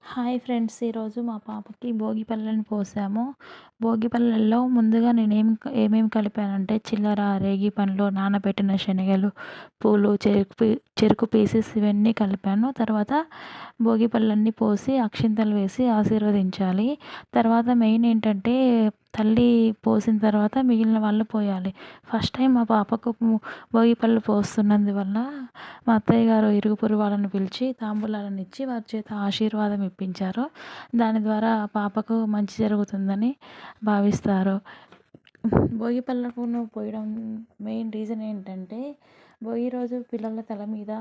Hi friends! ఈరోజు మా పాపకి భోగి పళ్ళని పోసాము. భోగి పళ్ళల్లో ముందుగా ఏమేమి కలిపానంటే చిల్లర, రేగి పండ్లు, నానబెట్టిన శనగలు, పూలు, చెరుకు పీసెస్ ఇవన్నీ కలిపాను. తర్వాత భోగి పళ్ళన్నీ పోసి అక్షింతలు వేసి ఆశీర్వదించాలి. తర్వాత మెయిన్ ఏంటంటే తల్లి పోసిన తర్వాత మిగిలిన వాళ్ళు పోయాలి. ఫస్ట్ టైం మా పాపకు భోగి పళ్ళు పోస్తున్నందువల్ల మా అత్తయ్య గారు ఇరుగు పొరుగు వాళ్ళని పిలిచి తాంబూలాలను ఇచ్చి వారి చేత ఆశీర్వాదం ఇప్పించారు. దాని ద్వారా పాపకు మంచి జరుగుతుందని భావిస్తారు. భోగి పళ్ళను పోయడం మెయిన్ రీజన్ ఏంటంటే భోగి రోజు పిల్లల తల మీద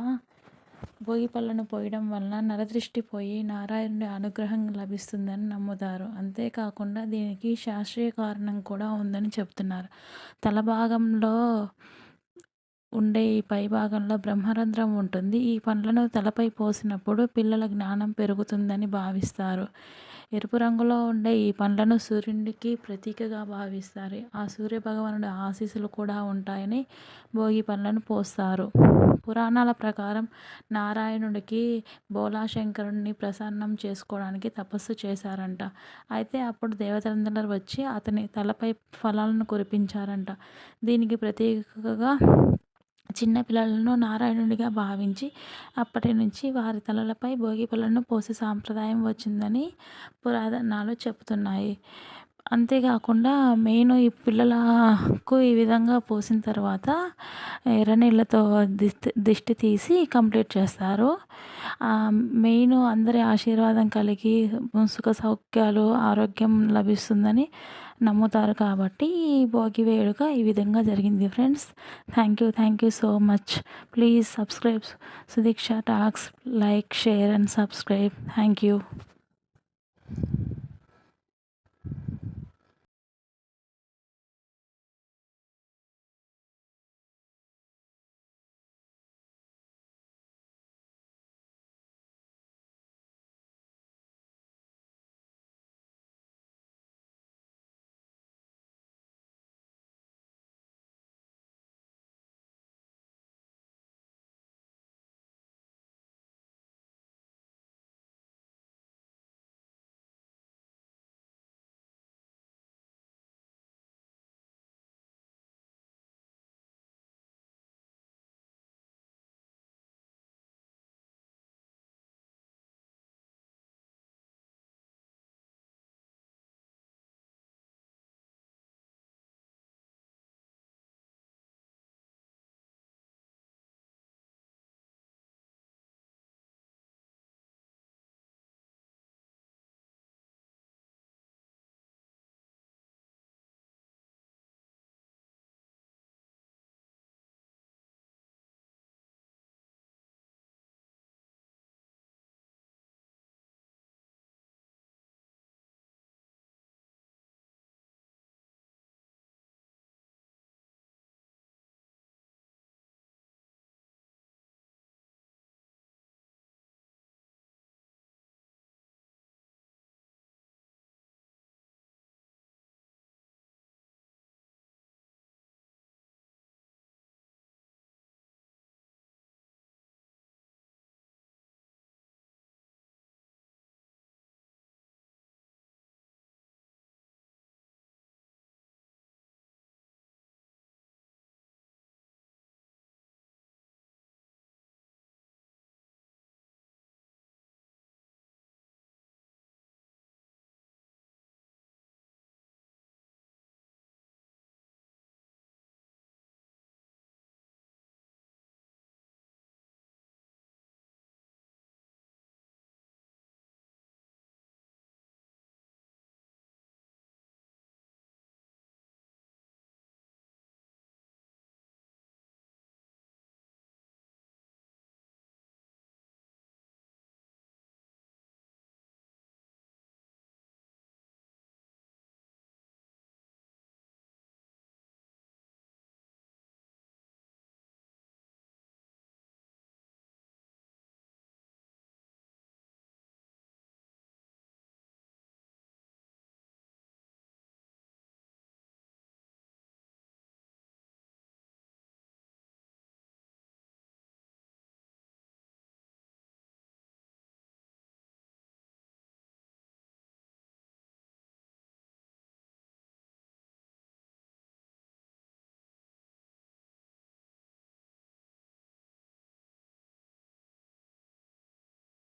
భోగి పళ్ళను పోయడం వలన నరదృష్టి పోయి నారాయణుడి అనుగ్రహం లభిస్తుందని నమ్ముతారు. అంతేకాకుండా దీనికి శాస్త్రీయ కారణం కూడా ఉందని చెప్తున్నారు. తల భాగంలో ఉండే ఈ పై భాగంలో బ్రహ్మరంధ్రం ఉంటుంది. ఈ పండ్లను తలపై పోసినప్పుడు పిల్లల జ్ఞానం పెరుగుతుందని భావిస్తారు. ఎరుపు రంగులో ఉండే ఈ పండ్లను సూర్యునికి ప్రతీకగా భావిస్తారు. ఆ సూర్యభగవానుడి ఆశీస్సులు కూడా ఉంటాయని భోగి పండ్లను పోస్తారు. పురాణాల ప్రకారం నారాయణుడికి బోలాశంకరుడిని ప్రసన్నం చేసుకోవడానికి తపస్సు చేశారంట. అయితే అప్పుడు దేవతలందరూ వచ్చి అతని తలపై ఫలాలను కురిపించారంట. దీనికి ప్రతీకగా చిన్న పిల్లలను నారాయణుడిగా భావించి అప్పటి నుంచి వారి తలలపై భోగి పళ్ళను పోసే సాంప్రదాయం వచ్చిందని పురాణాలు చెబుతున్నాయి. అంతేకాకుండా మెయిన్ ఈ పిల్లలకు ఈ విధంగా పోసిన తర్వాత ఎర్ర నీళ్ళతో దిష్టి తీసి కంప్లీట్ చేస్తారు. మెయిన్ అందరి ఆశీర్వాదం కలిగి సుఖ సౌఖ్యాలు ఆరోగ్యం లభిస్తుందని నమ్ముతారు కాబట్టి ఈ భోగి వేడుక ఈ విధంగా జరిగింది friends. Thank you so much. Please subscribe Sudiksha talks. Like, share and subscribe. Thank you.